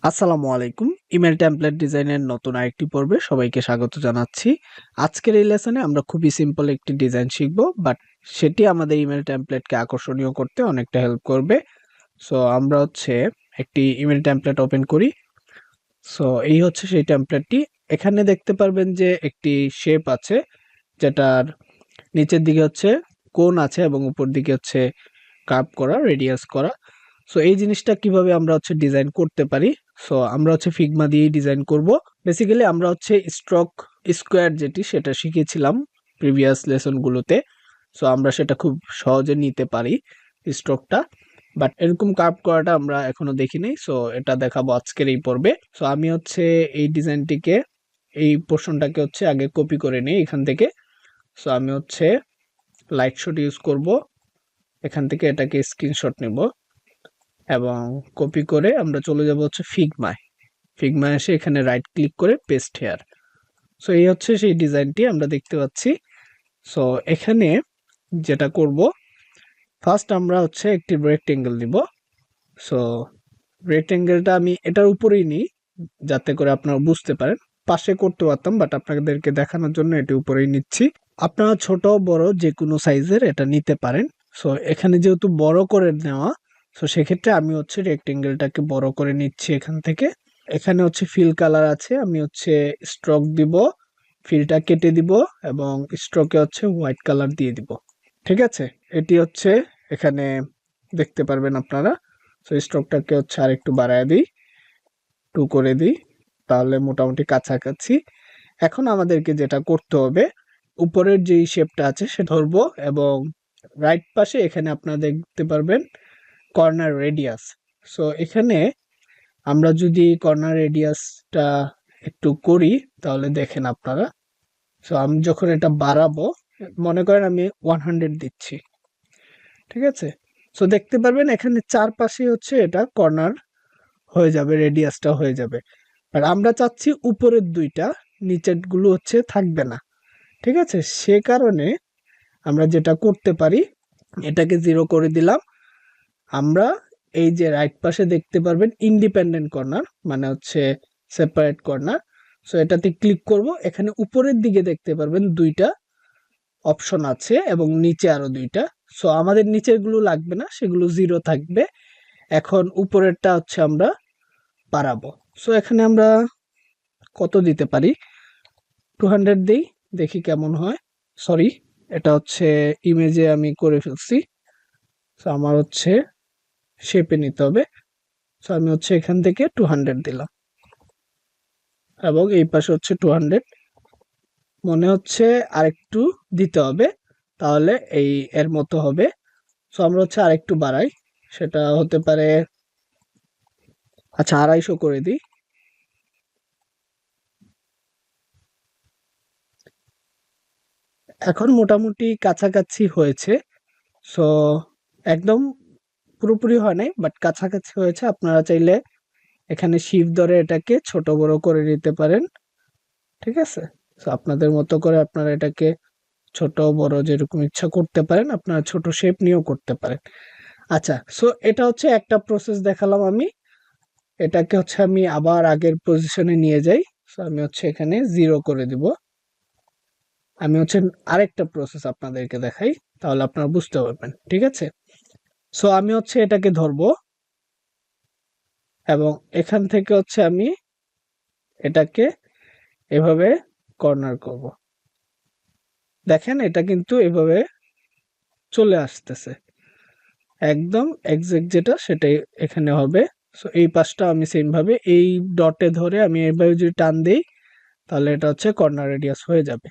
আসসালামু আলাইকুম। Email template ডিজাইনের নতুন আরেকটি পর্বে সবাইকে স্বাগত জানাচ্ছি। আজকের এই লেসনে আমরা খুবই সিম্পল একটি ডিজাইন শিখব, বাট সেটি আমাদের ইমেল টেমপ্লেটকে আকর্ষণীয় করতে অনেকটা হেল্প করবে। সো আমরা একটি ইমেল টেমপ্লেট ওপেন করি। সো এই হচ্ছে সেই টেমপ্লেটটি। এখানে দেখতে পারবেন যে একটি শেপ আছে, যেটার নিচের দিকে কোণ আছে এবং উপর দিকে কার্ভ করা, রেডিয়াস করা। সো এই জিনিসটা কিভাবে আমরা ডিজাইন করতে পারি। সো আমরা ফিগমা দিয়েই ডিজাইন করব। বেসিক্যালি আমরা স্ট্রোক স্কোয়ার যেটি সেটা শিখেছিলাম প্রিভিয়াস লেসনগুলোতে। সো আমরা সেটা খুব সহজে নিতে পারি স্ট্রোকটা, বাট এরকম কার্ভ করাটা আমরা এখনো দেখিনি। সো এটা দেখাবো আজকের এই পর্বে। সো আমি এই ডিজাইনটিকে, এই পোর্শনটাকে আগে কপি করে নিই এখান থেকে। সো আমি লাইট শট ইউজ করব, এখান থেকে এটাকে স্ক্রিনশট নেব এবং কপি করে আমরা চলে যাব ফিগমায়। ফিগমায় এসে এখানে রাইট ক্লিক করে পেস্ট হেয়ার। সো এই সেই ডিজাইনটি আমরা দেখতে পাচ্ছি। সো এখানে যেটা করব, ফার্স্ট আমরা একটি রেক্টেঙ্গেল নিব। সো রেক্টেঙ্গেলটা আমি এটার উপরেই নিই, যাতে করে আপনারা বুঝতে পারেন। পাশে করতে পারতাম, বাট আপনাদেরকে দেখানোর জন্য এটি উপরেই নিচ্ছি। আপনারা ছোট বড় যে কোনো সাইজের এটা নিতে পারেন। সো এখানে যেহেতু বড় করে নেওয়া, সো সেক্ষেত্রে আমি রেক্টেঙ্গেলটাকে বড় করে নিচ্ছি এখান থেকে। এখানে ফিল কালার আছে, আমি স্ট্রোক দিব, ফিলটা কেটে দিব এবং স্ট্রোকে হোয়াইট কালার দিয়ে দিব। ঠিক আছে, এটি এখানে দেখতে পারবেন আপনারা। সো স্ট্রোকটাকে আর একটু বাড়ায় দিই, 2 করে দিই, তাহলে মোটামুটি কাছাকাছি। এখন আমাদেরকে যেটা করতে হবে, উপরের যেই শেপটা আছে সে ধরবো এবং রাইট পাশে এখানে আপনারা দেখতে পারবেন কর্নার রেডিয়াস। সো এখানে আমরা যদি কর্নার রেডিয়াসটা একটু করি, তাহলে দেখেন আপনারা। সো আমি যখন এটা বাড়াবো, মনে করেন আমি 100 দিচ্ছি, ঠিক আছে। সো দেখতে পারবেন এখানে চারপাশে এটা কর্নার হয়ে যাবে, রেডিয়াসটা হয়ে যাবে। আর আমরা চাচ্ছি উপরের দুইটা, নিচের গুলো থাকবে না, ঠিক আছে। সে কারণে আমরা যেটা করতে পারি, এটাকে 0 করে দিলাম। আমরা এই যে রাইট পাশে দেখতে পারবেন ইন্ডিপেন্ডেন্ট কর্নার, মানে সেপারেট কর্নার। সো এটাতে ক্লিক করব। এখানে উপরের দিকে দেখতে পারবেন দুইটা অপশন আছে এবং নিচে আরো দুইটা। সো আমাদের নিচের গুলো লাগবে না, সেগুলো 0 থাকবে। এখন উপরেরটা আমরা বাড়াবো। সো এখানে আমরা কত দিতে পারি, 200 দেই, দেখি কেমন হয়। সরি, এটা ইমেজে আমি করে ফেলছি। সো আমার শেপে নিতে হবে। সো আমি এখান থেকে 200 দিলাম এবং এই পাশে 200। মনে আরেকটু দিতে হবে, তাহলে এই এর মতো হবে। সো আমরা আরেকটু বাড়াই, সেটা হতে পারে, আচ্ছা 250 করে দিই। এখন মোটামুটি কাছাকাছি হয়েছে। সো একদম পুরোপুরি হয় নাই, বাট কাছাকাছি হয়েছে। আপনারা চাইলে এখানে শিফট ধরে এটাকে ছোট বড় করে নিতে পারেন, ঠিক আছে। সো আপনাদের মতো করে আপনারা এটাকে ছোট বড় যেরকম ইচ্ছা করতে পারেন, আপনারা ছোট শেপ নিয়েও করতে পারেন। আচ্ছা, সো এটা একটা প্রসেস দেখালাম আমি। এটাকে আমি আবার আগের পজিশনে নিয়ে যাই। সো আমি এখানে 0 করে দিব। আমি আরেকটা প্রসেস আপনাদেরকে দেখাই, তাহলে আপনারা বুঝতে পারবেন, ঠিক আছে। সো আমি এটাকে ধরবো এবং এখান থেকে আমি এটাকে এভাবে কর্নার করব। দেখেন এটা কিন্তু এভাবে চলে আসতেছে, একদম এক্সাক্ট যেটা সেটাই এখানে হবে। সো এই পাশটা আমি সেম ভাবে এই ডটে ধরে আমি এইভাবে যদি টান দেই, তাহলে এটা কর্নার রেডিয়াস হয়ে যাবে।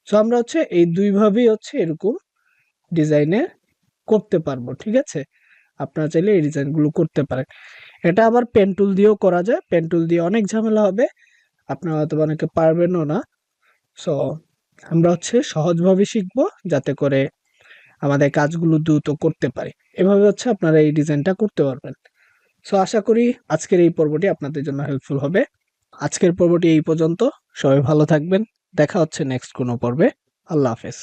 সো আমরা এই দুই ভাবেই এরকম ডিজাইনে করতে পারবো, ঠিক আছে। আপনারা চাইলে এই ডিজাইনগুলো করতে পারেন। এটা আবার পেন টুল দিয়েও করা যায়। পেন টুল দিয়ে অনেক ঝামেলা হবে, আপনারা হয়তো অনেকে পারবেনও না। সো আমরা সহজভাবে শিখবো, যাতে করে আমাদের কাজগুলো দ্রুত করতে পারি। এভাবে আপনারা এই ডিজাইনটা করতে পারবেন। সো আশা করি আজকের এই পর্বটি আপনাদের জন্য হেল্পফুল হবে। আজকের পর্বটি এই পর্যন্ত। সবাই ভালো থাকবেন, দেখা হচ্ছে নেক্সট কোনো পর্বে। আল্লাহ হাফেজ।